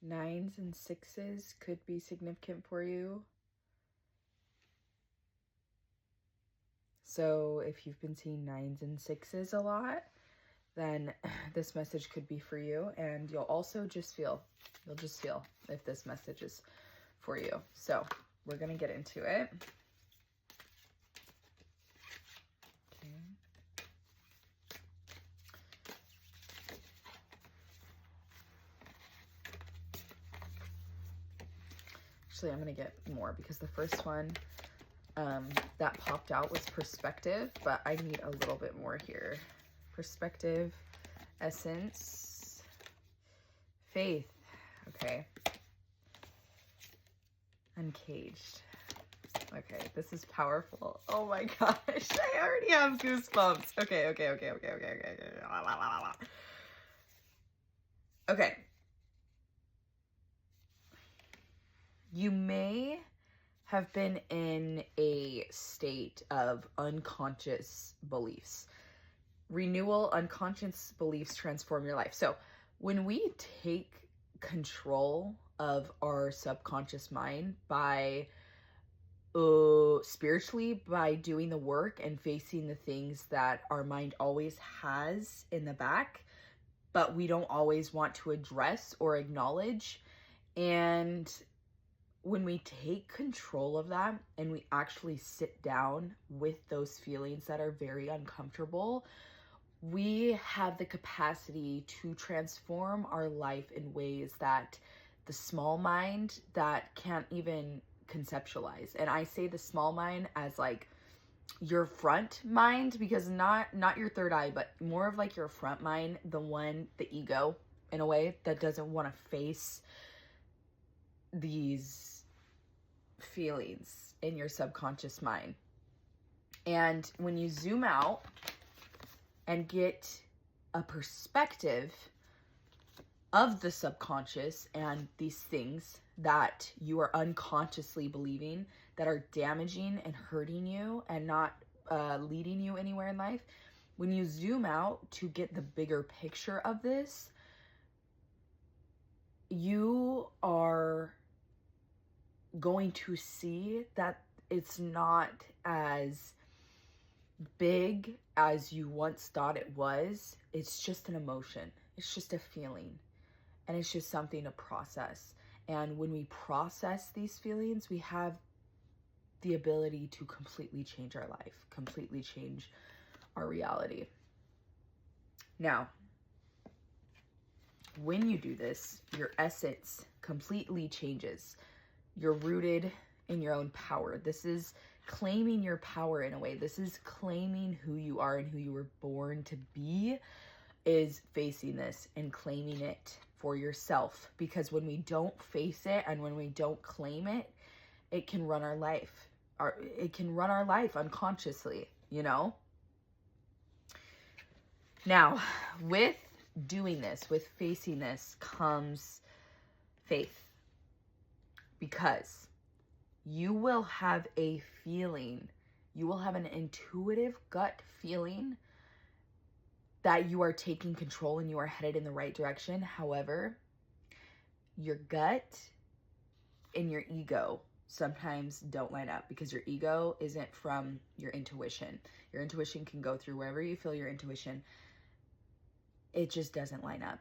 9s and 6s could be significant for you. So if you've been seeing 9s and 6s a lot, then this message could be for you. And you'll also just feel if this message is for you. So we're going to get into it. Okay. Actually, I'm going to get more because the first one that popped out was perspective, but I need a little bit more here. Perspective, essence, faith. Okay. Uncaged. Okay, this is powerful. Oh my gosh, I already have goosebumps. Okay. Okay. You may have been in a state of unconscious beliefs. Renewal, unconscious beliefs transform your life. So when we take control of our subconscious mind by spiritually, by doing the work and facing the things that our mind always has in the back, but we don't always want to address or acknowledge. And when we take control of that and we actually sit down with those feelings that are very uncomfortable, we have the capacity to transform our life in ways that the small mind that can't even conceptualize. And I say the small mind as like your front mind, because not your third eye, but more of like your front mind, the ego in a way that doesn't want to face these feelings in your subconscious mind. And when you zoom out and get a perspective of the subconscious and these things that you are unconsciously believing that are damaging and hurting you and not leading you anywhere in life, when you zoom out to get the bigger picture of this, you are going to see that it's not as big as you once thought it was. It's just an emotion. It's just a feeling. And it's just something to process. And when we process these feelings, we have the ability to completely change our life, completely change our reality. Now, when you do this, your essence completely changes. You're rooted in your own power. This is claiming your power in a way. This is claiming who you are and who you were born to be, is facing this and claiming it for yourself. Because when we don't face it and when we don't claim it, it can run our life. It can run our life unconsciously, you know? Now, with doing this, with facing this, comes faith. Because you will have a feeling, you will have an intuitive gut feeling that you are taking control and you are headed in the right direction. However, your gut and your ego sometimes don't line up because your ego isn't from your intuition. Your intuition can go through wherever you feel your intuition. It just doesn't line up.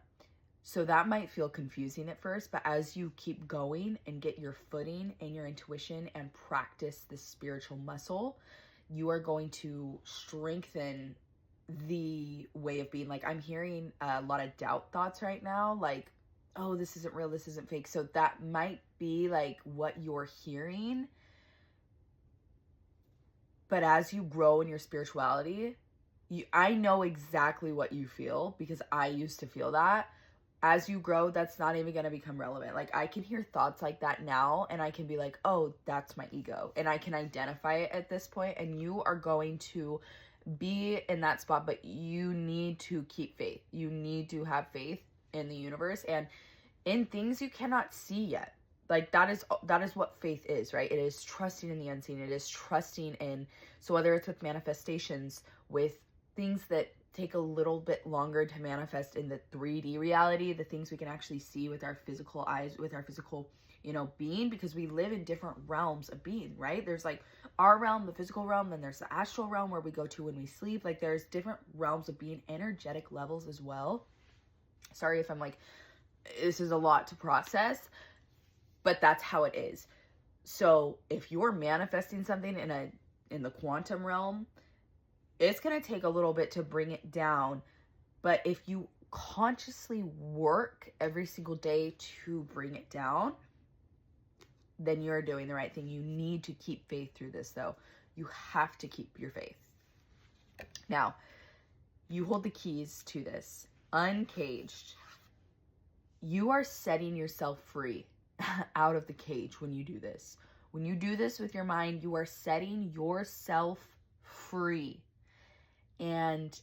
So that might feel confusing at first, but as you keep going and get your footing and your intuition and practice this spiritual muscle, you are going to strengthen the way of being. Like, I'm hearing a lot of doubt thoughts right now, like, oh, this isn't real, this isn't fake. So that might be like what you're hearing. But as you grow in your spirituality, I know exactly what you feel because I used to feel that. As you grow, that's not even going to become relevant. Like, I can hear thoughts like that now and I can be like, oh, that's my ego. And I can identify it at this point, and you are going to be in that spot, but you need to keep faith. You need to have faith in the universe and in things you cannot see yet. Like, that is what faith is, right? It is trusting in the unseen. It is trusting in, so whether it's with manifestations, with things that take a little bit longer to manifest in the 3D reality, the things we can actually see with our physical eyes, with our physical, being, because we live in different realms of being, right? There's like our realm, the physical realm, then there's the astral realm where we go to when we sleep. Like there's different realms of being, energetic levels as well. Sorry if I'm like, this is a lot to process, but that's how it is. So if you're manifesting something in the quantum realm, it's going to take a little bit to bring it down. But if you consciously work every single day to bring it down, then you're doing the right thing. You need to keep faith through this, though. You have to keep your faith. Now, you hold the keys to this. Uncaged. You are setting yourself free out of the cage when you do this. When you do this with your mind, you are setting yourself free. And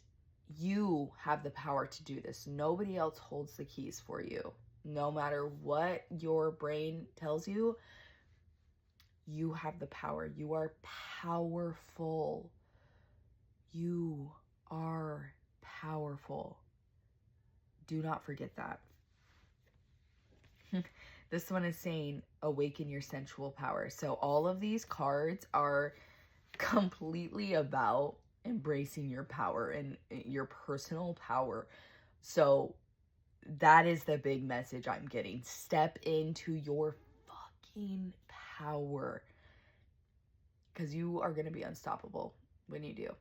you have the power to do this. Nobody else holds the keys for you. No matter what your brain tells you, you have the power. You are powerful. You are powerful. Do not forget that. This one is saying, awaken your sensual power. So all of these cards are completely about embracing your power and your personal power. So that is the big message I'm getting. Step into your fucking power, because you are going to be unstoppable when you do.